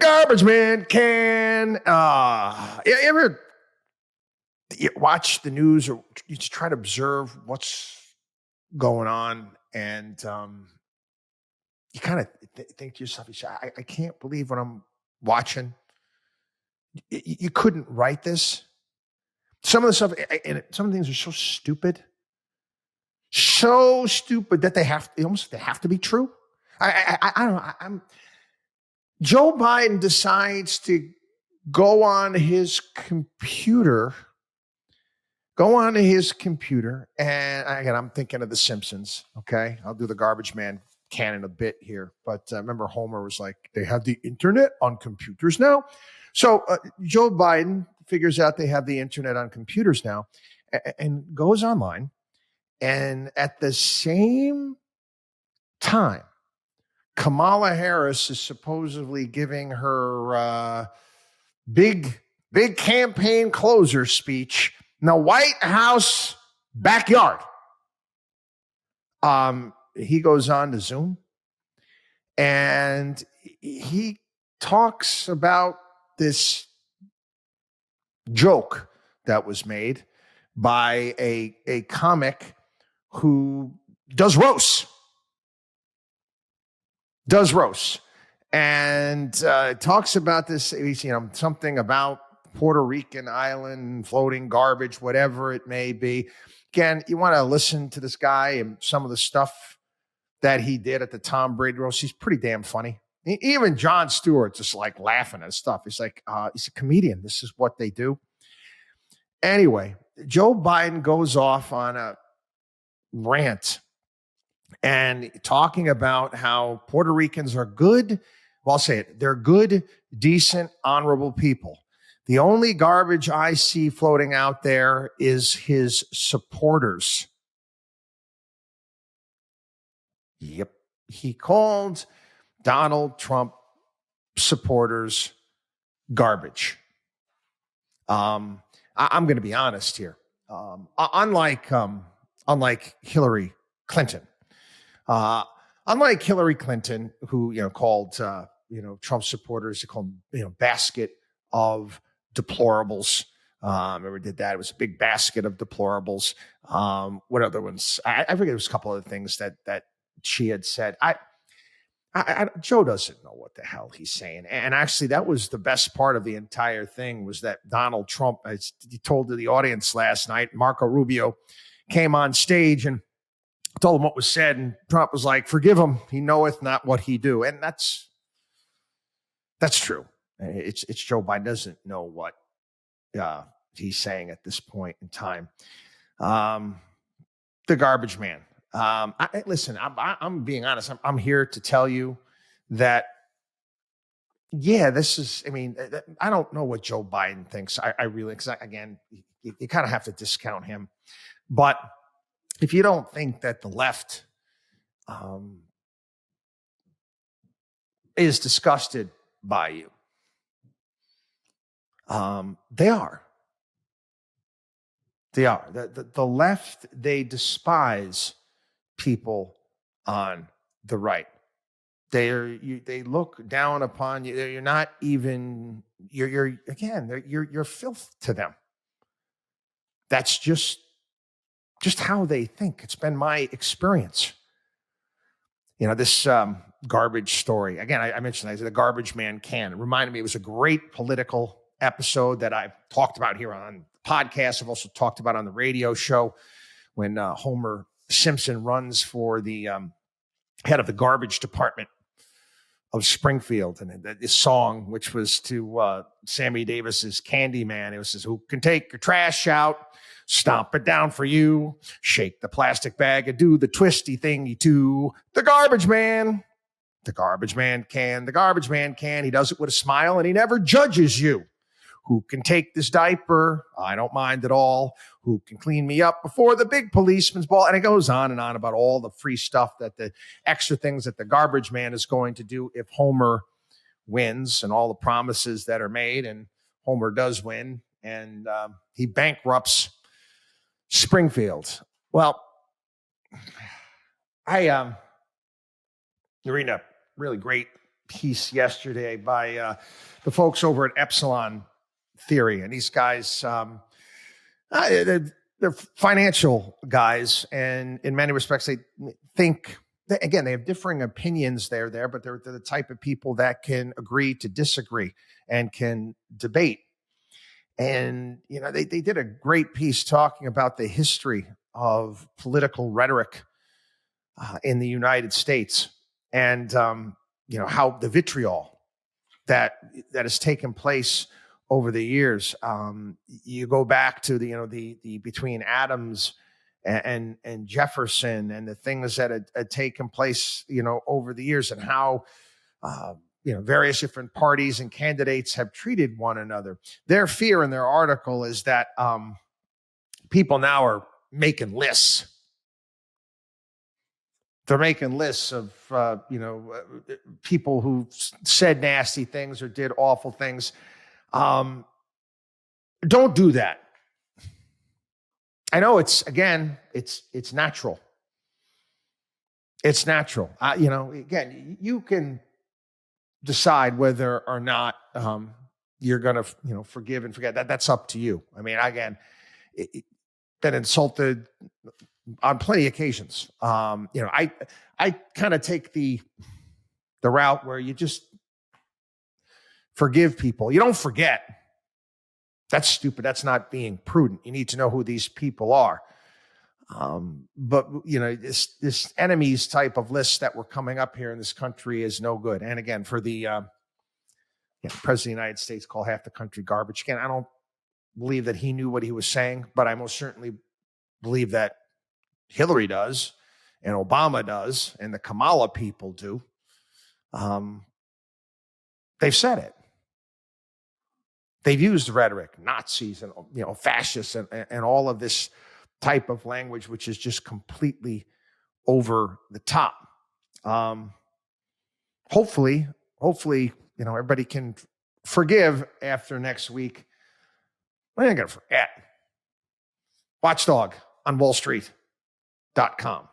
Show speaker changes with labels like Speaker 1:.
Speaker 1: garbage man can. You ever watch the news or you just try to observe what's going on, and you kind of think to yourself, you say, I can't believe what I'm watching. You couldn't write this. Some of the stuff, and some of the things are so stupid that they have to be true. I don't know. Joe Biden decides to go on his computer, and again, I'm thinking of The Simpsons. Okay, I'll do the garbage man canon a bit here, but remember Homer was like, they have the internet on computers now. So Joe Biden figures out they have the internet on computers now and goes online. And at the same time, Kamala Harris is supposedly giving her big campaign closer speech in the White House backyard. He goes on to Zoom and he talks about this joke that was made by a comic who does roasts. And talks about this, something about Puerto Rican island, floating garbage, whatever it may be. Again, you want to listen to this guy and some of the stuff that he did at the Tom Brady roast. He's pretty damn funny. Even Jon Stewart just like laughing at stuff. He's like, he's a comedian. This is what they do. Anyway, Joe Biden goes off on a rant and talking about how Puerto Ricans are good. Well, I'll say it. They're good, decent, honorable people. The only garbage I see floating out there is his supporters. Yep. He called Donald Trump supporters garbage. I'm going to be honest here. Unlike Hillary Clinton, who called Trump supporters, he called basket of deplorables. Remember did that? It was a big basket of deplorables. What other ones? I forget. There was a couple other things that she had said. Joe doesn't know what the hell he's saying. And actually, that was the best part of the entire thing was that Donald Trump, as he told to the audience last night, Marco Rubio came on stage and told him what was said. And Trump was like, forgive him. He knoweth not what he do. And that's true. It's Joe Biden doesn't know what he's saying at this point in time. The garbage man. Listen, I'm being honest. I'm here to tell you that, this is, I don't know what Joe Biden thinks. I really, because again, you kind of have to discount him. But if you don't think that the left is disgusted by you, they are. The left, they despise people on the right. They look down upon you. You're not even. You're filth to them. That's just how they think. It's been my experience. This garbage story. Again, I mentioned I said the garbage man can. It reminded me it was a great political episode that I've talked about here on the podcast. I've also talked about on the radio show when Homer Simpson runs for the head of the garbage department of Springfield. And this song, which was to Sammy Davis's Candyman, it was says, who can take your trash out, stomp it down for you, shake the plastic bag and do the twisty thingy too. The garbage man. The garbage man can. The garbage man can. He does it with a smile and he never judges you. Who can take this diaper? I don't mind at all. Who can clean me up before the big policeman's ball? And it goes on and on about all the free stuff that the extra things that the garbage man is going to do if Homer wins and all the promises that are made. And Homer does win and he bankrupts Springfield. Well, you're reading a really great piece yesterday by the folks over at Epsilon Theory. And these guys, they're financial guys. And in many respects, they think, again, they have differing opinions there, but they're the type of people that can agree to disagree and can debate. And, they did a great piece talking about the history of political rhetoric in the United States and, how the vitriol that has taken place over the years. You go back to the between Adams and Jefferson and the things that had taken place, over the years, and how various different parties and candidates have treated one another. Their fear in their article is that people now are making lists. They're making lists of people who said nasty things or did awful things. Don't do that. I know it's natural. It's natural. Again, you can decide whether or not you're going to, forgive and forget. That's up to you. I mean, again, been insulted on plenty of occasions. I kind of take the route where you just forgive people. You don't forget. That's stupid. That's not being prudent. You need to know who these people are. But this enemies type of list that we're coming up here in this country is no good. And again, for the President of the United States call half the country garbage. Again, I don't believe that he knew what he was saying, but I most certainly believe that Hillary does, and Obama does, and the Kamala people do. They've said it. They've used rhetoric, Nazis and fascists and all of this type of language, which is just completely over the top. Hopefully, everybody can forgive after next week. I ain't gonna forget. Watchdog on wallstreet.com.